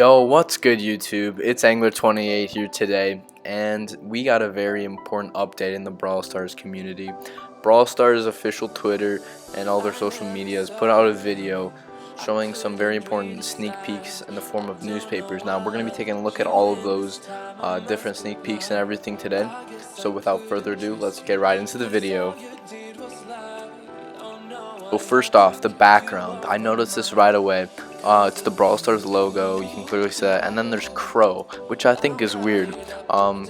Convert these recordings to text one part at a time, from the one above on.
Yo, what's good YouTube? It's Angler28 here today, and we got a very important update in the Brawl Stars community. Brawl Stars official Twitter and all their social medias put out a video showing some very important sneak peeks in the form of newspapers. Now, we're going to be taking a look at all of those different sneak peeks and everything today. So without further ado, let's get right into the video. Well, first off, the background. I noticed this right away. It's the Brawl Stars logo, you can clearly see that, and then there's Crow, which I think is weird.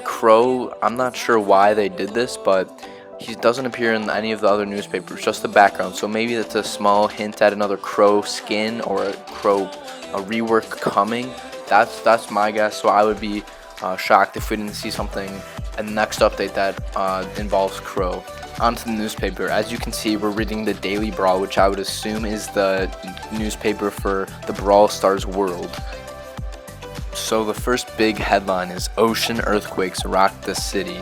Crow, I'm not sure why they did this, but he doesn't appear in any of the other newspapers, just the background, so maybe that's a small hint at another Crow skin or a rework coming. That's my guess, so I would be shocked if we didn't see something in the next update that involves Crow. Onto the newspaper. As you can see, we're reading the Daily Brawl, which I would assume is the newspaper for the Brawl Stars world. So the first big headline is Ocean Earthquakes Rock the City.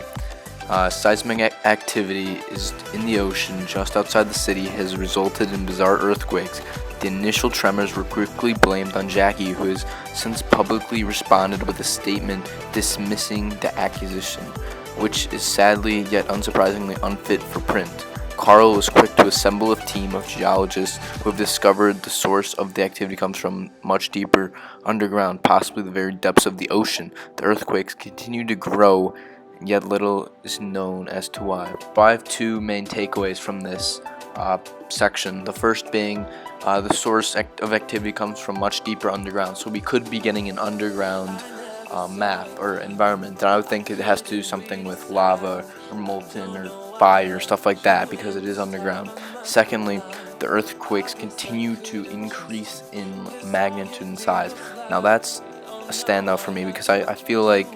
Seismic activity is in the ocean just outside the city has resulted in bizarre earthquakes. The initial tremors were quickly blamed on Jackie, who has since publicly responded with a statement dismissing the accusation, which is sadly yet unsurprisingly unfit for print. Carl was quick to assemble a team of geologists who have discovered the source of the activity comes from much deeper underground, possibly the very depths of the ocean. The earthquakes continue to grow, yet little is known as to why. I have two main takeaways from this section. The first being the source of activity comes from much deeper underground, so we could be getting an underground map or environment, and I would think it has to do something with lava or molten or fire, stuff like that, because it is underground. Secondly, the earthquakes continue to increase in magnitude and size. Now that's a standout for me, because I feel like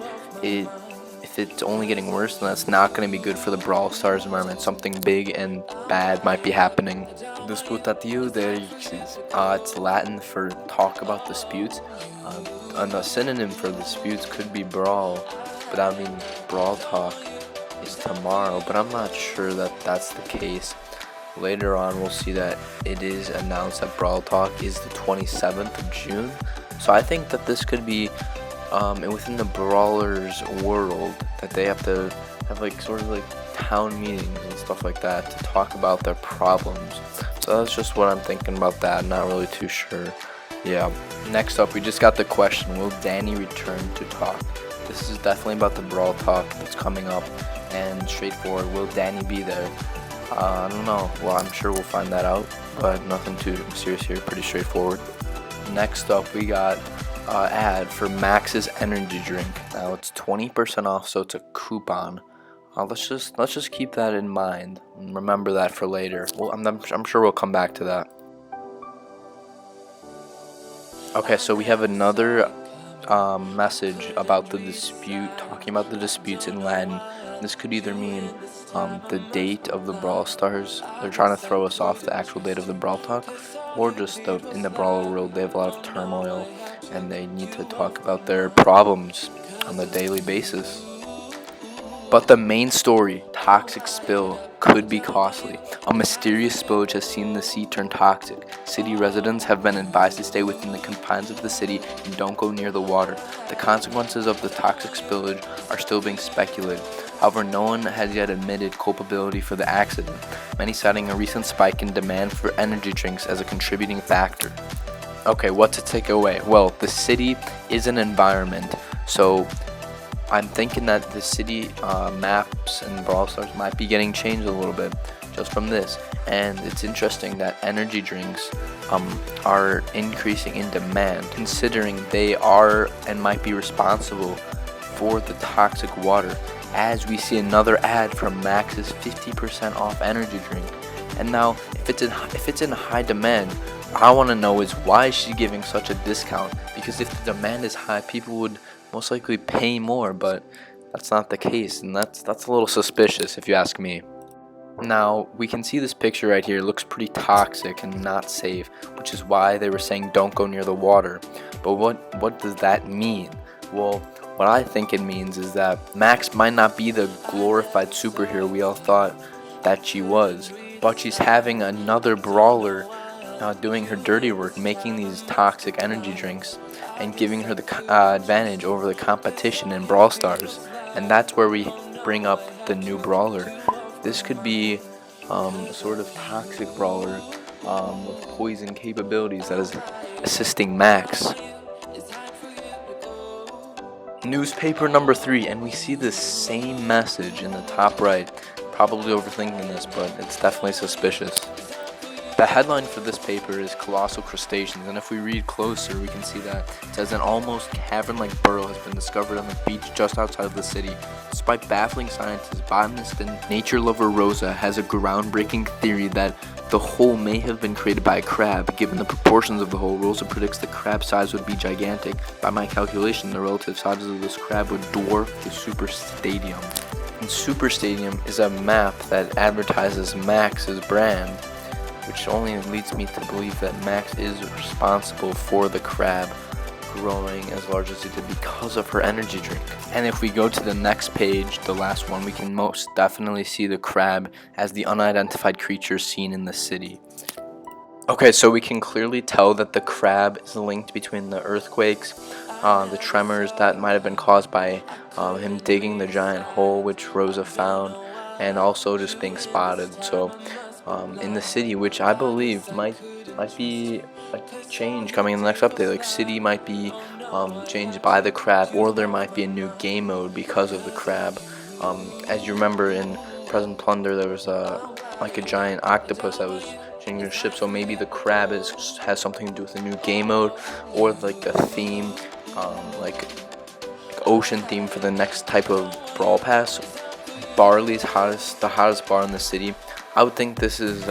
if it's only getting worse, then that's not going to be good for the Brawl Stars environment. Something big and bad might be happening. Disputativo de rixes. It's Latin for talk about disputes. And a synonym for disputes could be brawl, but I mean brawl talk is tomorrow, but I'm not sure that that's the case. Later on we'll see that it is announced that brawl talk is the 27th of June, so I think that this could be within the Brawlers world, that they have to have like sort of like town meetings and stuff like that to talk about their problems. So that's just what I'm thinking about that. I'm not really too sure. Yeah. Next up, we just got the question, will Danny return to talk? This is definitely about the Brawl talk that's coming up, and straightforward, will Danny be there? I don't know. Well, I'm sure we'll find that out, but nothing too serious here, pretty straightforward. Next up, we got ad for Max's energy drink. Now it's 20% off, so it's a coupon. Let's just keep that in mind and remember that for later. Well, I'm sure we'll come back to that. Okay, so we have another message about the dispute, talking about the disputes in Latin. This could either mean the date of the Brawl Stars, they're trying to throw us off the actual date of the Brawl Talk, or just in the Brawler world they have a lot of turmoil and they need to talk about their problems on a daily basis. But the main story, toxic spill, could be costly. A mysterious spillage has seen the sea turn toxic. City residents have been advised to stay within the confines of the city and don't go near the water. The consequences of the toxic spillage are still being speculated. However, no one has yet admitted culpability for the accident, many citing a recent spike in demand for energy drinks as a contributing factor. Okay, what to take away? Well, the city is an environment, so I'm thinking that the city maps and Brawl Stars might be getting changed a little bit just from this. And it's interesting that energy drinks are increasing in demand, considering they are and might be responsible for the toxic water. As we see another ad for Max's 50% off energy drink. And now, if it's in high demand, I want to know is why is she giving such a discount? Because if the demand is high, people would most likely pay more, but that's not the case, and that's a little suspicious if you ask me. Now, we can see this picture right here. It looks pretty toxic and not safe, which is why they were saying don't go near the water. But what does that mean? Well, what I think it means is that Max might not be the glorified superhero we all thought that she was, but she's having another brawler doing her dirty work, making these toxic energy drinks, and giving her the advantage over the competition in Brawl Stars. And that's where we bring up the new Brawler. This could be a sort of toxic Brawler with poison capabilities that is assisting Max. Newspaper number 3, and we see the same message in the top right. Probably overthinking this, but it's definitely suspicious. The headline for this paper is Colossal Crustaceans, and if we read closer, we can see that it says an almost cavern-like burrow has been discovered on the beach just outside of the city. Despite baffling scientists, botanist and nature lover Rosa has a groundbreaking theory that the hole may have been created by a crab. Given the proportions of the hole, Rosa predicts the crab size would be gigantic. By my calculation, the relative sizes of this crab would dwarf the Super Stadium. And Super Stadium is a map that advertises Max's brand, which only leads me to believe that Max is responsible for the crab growing as large as it did because of her energy drink. And if we go to the next page, the last one, we can most definitely see the crab as the unidentified creature seen in the city. Okay, so we can clearly tell that the crab is linked between the earthquakes, the tremors that might have been caused by him digging the giant hole which Rosa found, and also just being spotted. So in the city, which I believe might be a change coming in the next update. Like, city might be changed by the crab, or there might be a new game mode because of the crab. As you remember in Present Plunder, there was like a giant octopus that was changing your ship. So maybe the crab has something to do with a new game mode, or like a theme, like ocean theme for the next type of Brawl Pass. Barley's the hottest bar in the city. I would think this is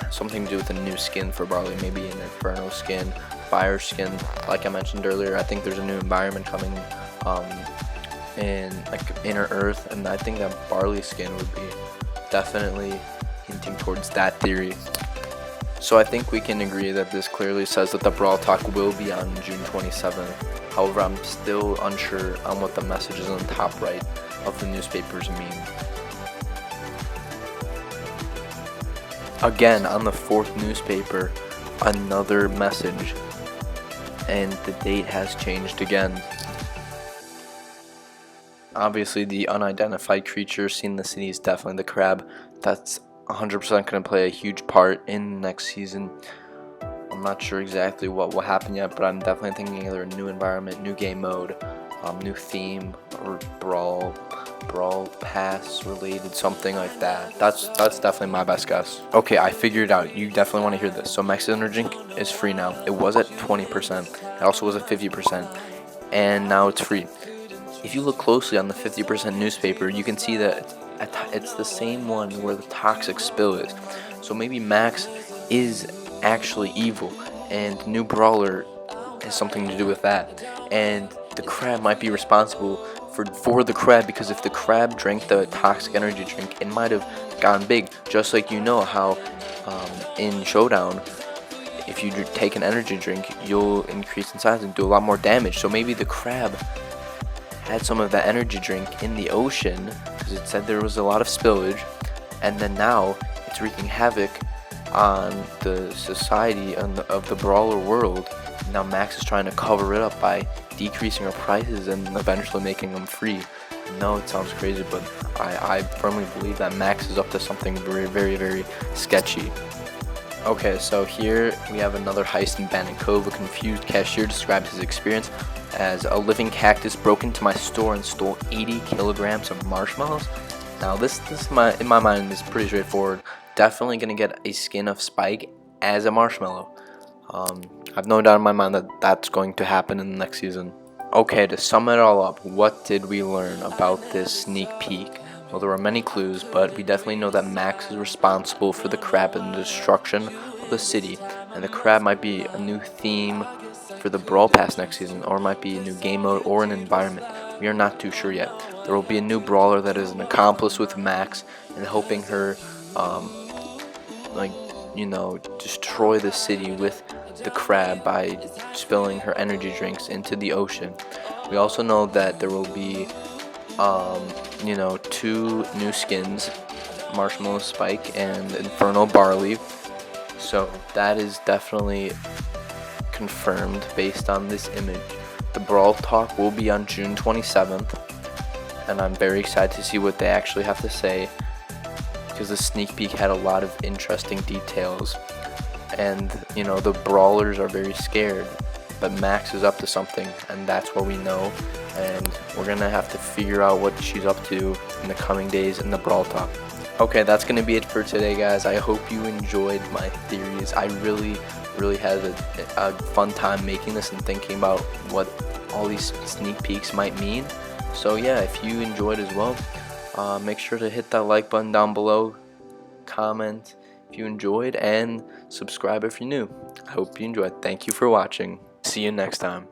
something to do with a new skin for Barley, maybe an Inferno skin, Fire skin. Like I mentioned earlier, I think there's a new environment coming in like Inner Earth, and I think that Barley skin would be definitely hinting towards that theory. So I think we can agree that this clearly says that the Brawl Talk will be on June 27th. However, I'm still unsure on what the messages on the top right of the newspapers mean. Again, on the 4th newspaper, another message, and the date has changed again. Obviously, the unidentified creature seen in the city is definitely the crab. That's 100% going to play a huge part in next season. I'm not sure exactly what will happen yet, but I'm definitely thinking either a new environment, new game mode, new theme, or Brawl Pass related, something like that. That's definitely my best guess. Okay, I figured it out. You definitely want to hear this. So Max's energy drink is free now. It was at 20%. It also was at 50%, and now it's free. If you look closely on the 50% newspaper, you can see that it's the same one where the toxic spill is. So maybe Max is actually evil, and new Brawler has something to do with that, and the crab might be responsible for the crab, because if the crab drank the toxic energy drink, it might have gone big. Just like, you know how in Showdown, if you take an energy drink, you'll increase in size and do a lot more damage. So maybe the crab had some of that energy drink in the ocean, because it said there was a lot of spillage, and then now it's wreaking havoc on the society of the Brawler world. Now Max is trying to cover it up by decreasing our prices and eventually making them free. I know it sounds crazy, but I firmly believe that Max is up to something very, very, very sketchy. Okay, so here we have another heist in Bandit Cove. A confused cashier describes his experience as a living cactus broke into my store and stole 80 kilograms of marshmallows. Now this in my mind is pretty straightforward. Definitely gonna get a skin of Spike as a marshmallow. I've no doubt in my mind that that's going to happen in the next season. Okay, to sum it all up, what did we learn about this sneak peek? Well, there were many clues, but we definitely know that Max is responsible for the crab and the destruction of the city, and the crab might be a new theme for the Brawl Pass next season, or might be a new game mode or an environment. We are not too sure yet. There will be a new Brawler that is an accomplice with Max, and helping her destroy the city with the crab by spilling her energy drinks into the ocean. We also know that there will be 2 new skins, Marshmallow Spike and Inferno Barley. So that is definitely confirmed based on this image. The Brawl Talk will be on June 27th, and I'm very excited to see what they actually have to say, because the sneak peek had a lot of interesting details. And you know, the Brawlers are very scared, but Max is up to something, and that's what we know. And we're gonna have to figure out what she's up to in the coming days in the Brawl Talk. Okay, that's gonna be it for today, guys. I hope you enjoyed my theories. I really had a fun time making this and thinking about what all these sneak peeks might mean. So yeah, if you enjoyed as well, make sure to hit that like button down below, comment if you enjoyed, and subscribe if you're new. I hope you enjoyed. Thank you for watching. See you next time.